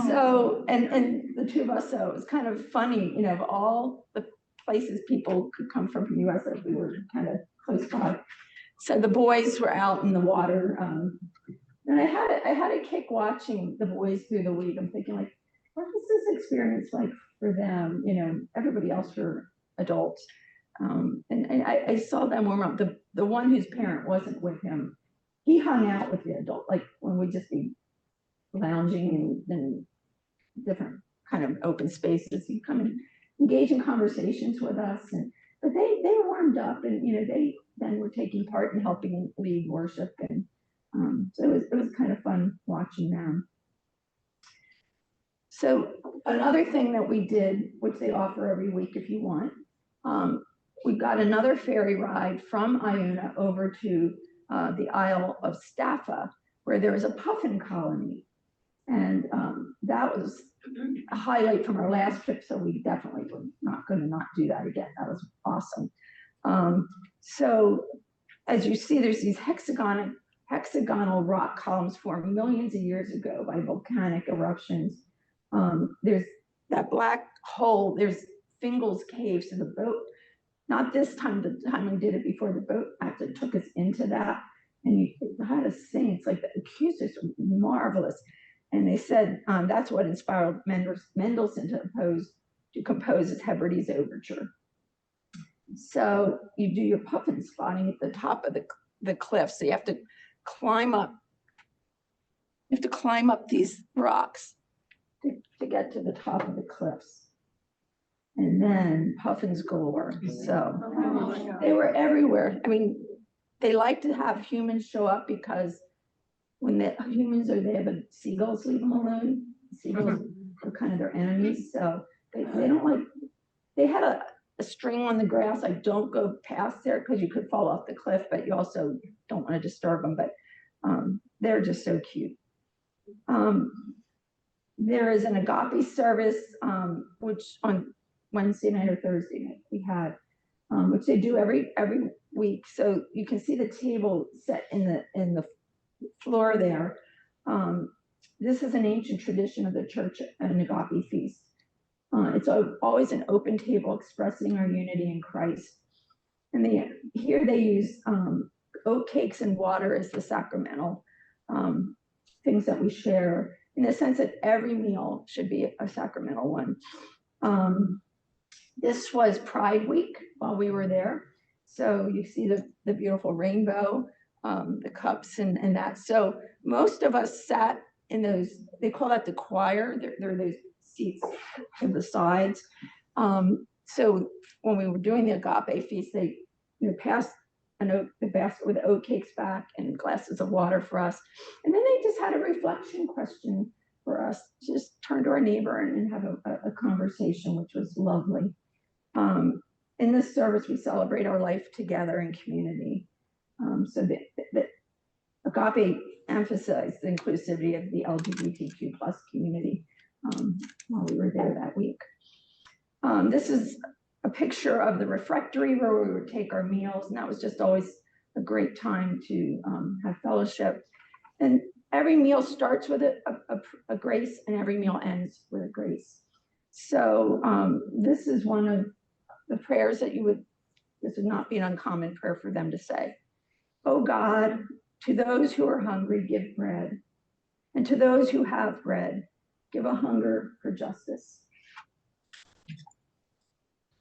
So, and the 2 of us, so it was kind of funny, you know, of all the places people could come from the US, like we were kind of close by. So the boys were out in the water. And I had a kick watching the boys through the week. I'm thinking, like, what was this experience like for them? You know, everybody else were adults. And I saw them warm up. The one whose parent wasn't with him, he hung out with the adult, like when we'd just be lounging in different kind of open spaces. He'd come and engage in conversations with us. But they warmed up, and, you know, they then were taking part in helping lead worship. And so it was kind of fun watching them. So another thing that we did, which they offer every week if you want, we got another ferry ride from Iona over to the Isle of Staffa, where there was a puffin colony. And that was a highlight from our last trip, so we definitely were not going to not do that again. That was awesome. So as you see, there's these hexagonal rock columns formed millions of years ago by volcanic eruptions. There's that black hole, there's Fingal's Cave, so the boat, not this time, the time we did it before, the boat actually took us into that, and you had to sing, it's like the acoustics were marvelous. And they said that's what inspired Mendelssohn to compose his Hebrides Overture. So you do your puffin spotting at the top of the cliff. So you have to climb up. You have to climb up these rocks to get to the top of the cliffs. And then puffins galore. So they were everywhere. I mean, they like to have humans show up because when the humans are there, but seagulls leave them alone. Seagulls are kind of their enemies. So they don't like, they had a string on the grass. I don't go past there because you could fall off the cliff, but you also don't want to disturb them, but they're just so cute. There is an agape service, which on Wednesday night or Thursday night we had, which they do every week. So you can see the table set in the floor there. This is an ancient tradition of the church, an agape feast. It's always an open table expressing our unity in Christ. And here they use oat cakes and water as the sacramental things that we share, in the sense that every meal should be a sacramental one. This was Pride Week while we were there. So you see the beautiful rainbow, the cups and that. So most of us sat in those, they call that the choir. There are those seats to the sides. So when we were doing the agape feast, they passed the basket with oat cakes back and glasses of water for us. And then they just had a reflection question for us, just turn to our neighbor and have a conversation, which was lovely. In this service, we celebrate our life together in community. So the agape emphasized the inclusivity of the LGBTQ+ community while we were there that week. This is a picture of the refectory where we would take our meals, and that was just always a great time to have fellowship. And every meal starts with a grace, and every meal ends with a grace. So this is one of the prayers that this would not be an uncommon prayer for them to say. Oh God, to those who are hungry, give bread. And to those who have bread, give a hunger for justice.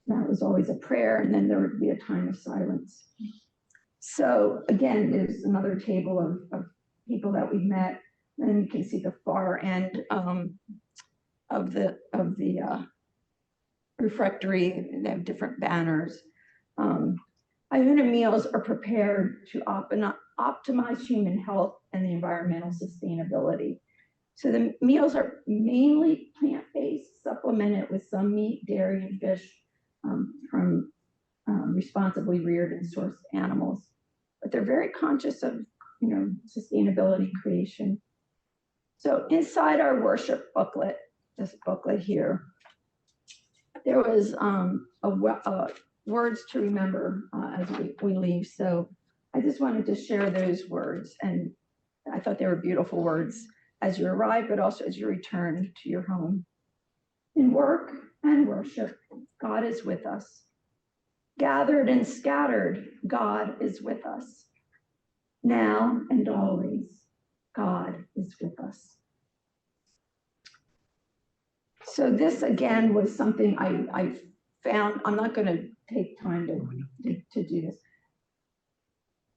That was always a prayer, and then there would be a time of silence. So again, there's another table of people that we've met, and you can see the far end of the refectory. They have different banners. Iona meals are prepared to optimize human health and the environmental sustainability. So the meals are mainly plant-based, supplemented with some meat, dairy, and fish from responsibly reared and sourced animals. But they're very conscious of, sustainability creation. So inside our worship booklet, this booklet here, there was words to remember as we leave. So I just wanted to share those words, and I thought they were beautiful words as you arrive, but also as you return to your home. In work and worship, God is with us. Gathered and scattered, God is with us. Now and always, God is with us. So this again was something I found. I'm not going to take time to do this.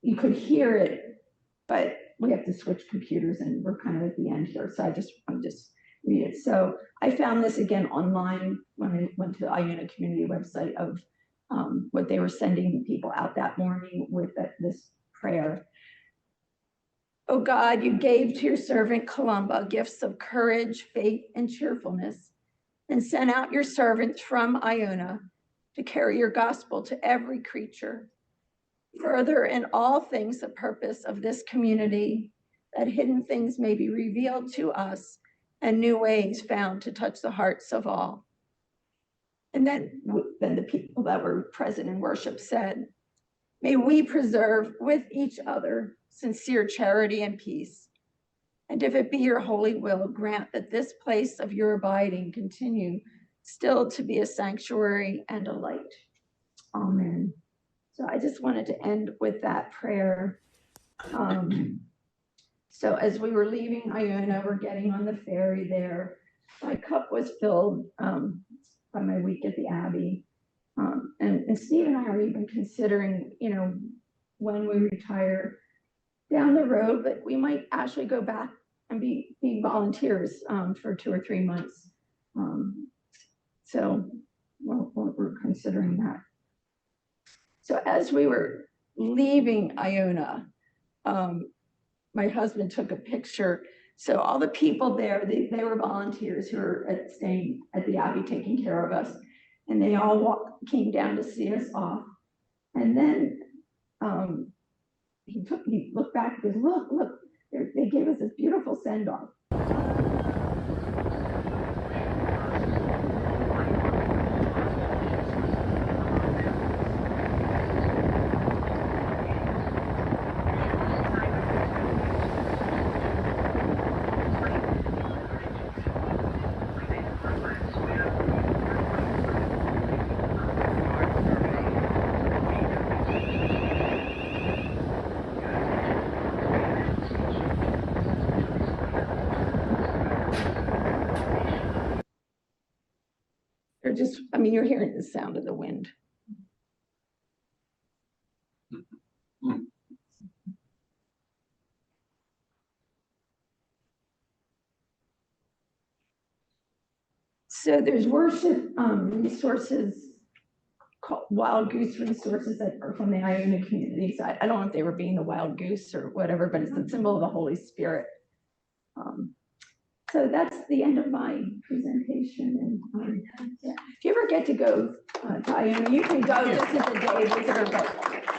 You could hear it, but we have to switch computers and we're kind of at the end here. So I'm just read it. So I found this again online when I went to the Iona community website of what they were sending people out that morning with this prayer. Oh God, you gave to your servant Columba gifts of courage, faith, and cheerfulness, and sent out your servants from Iona to carry your gospel to every creature. Further, in all things, the purpose of this community that hidden things may be revealed to us and new ways found to touch the hearts of all. And then the people that were present in worship said, may we preserve with each other sincere charity and peace. And if it be your holy will, grant that this place of your abiding continue still to be a sanctuary and a light. Amen. So I just wanted to end with that prayer. So as we were leaving Iona, we're getting on the ferry there. My cup was filled by my week at the Abbey. And Steve and I are even considering, when we retire down the road, but we might actually go back and be volunteers for 2 or 3 months. So we're considering that. So as we were leaving Iona, my husband took a picture. So all the people there, they were volunteers who were staying at the Abbey taking care of us. And they all came down to see us off. And then he looked back and goes, look, they gave us this beautiful send-off. You're hearing the sound of the wind. So there's worship resources called Wild Goose resources that are from the Iona community. So I don't know if they were being a wild goose or whatever, but it's the symbol of the Holy Spirit. So that's the end of my presentation. And yeah. If you ever get to go to Iona, you can go just as a day visitor, but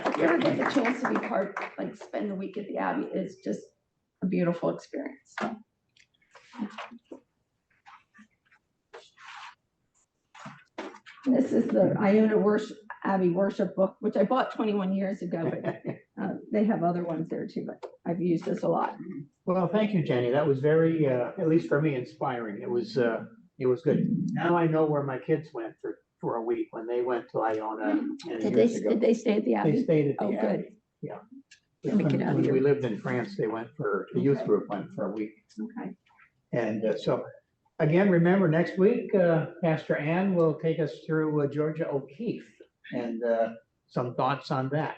if you ever get the chance to be spend the week at the Abbey, it's just a beautiful experience. And this is the Iona Abbey worship book, which I bought 21 years ago, but they have other ones there too, but I've used this a lot. Well, thank you, Jenny. That was very, at least for me, inspiring. It was good. Now I know where my kids went for a week when they went to Iona. Did they stay at the Abbey? They stayed at the Abbey. Good. Yeah. Let me get out of When here. we lived in France, the youth group went for a week. Okay. And so, again, remember next week, Pastor Ann will take us through Georgia O'Keeffe and some thoughts on that.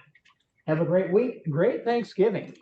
Have a great week, great Thanksgiving.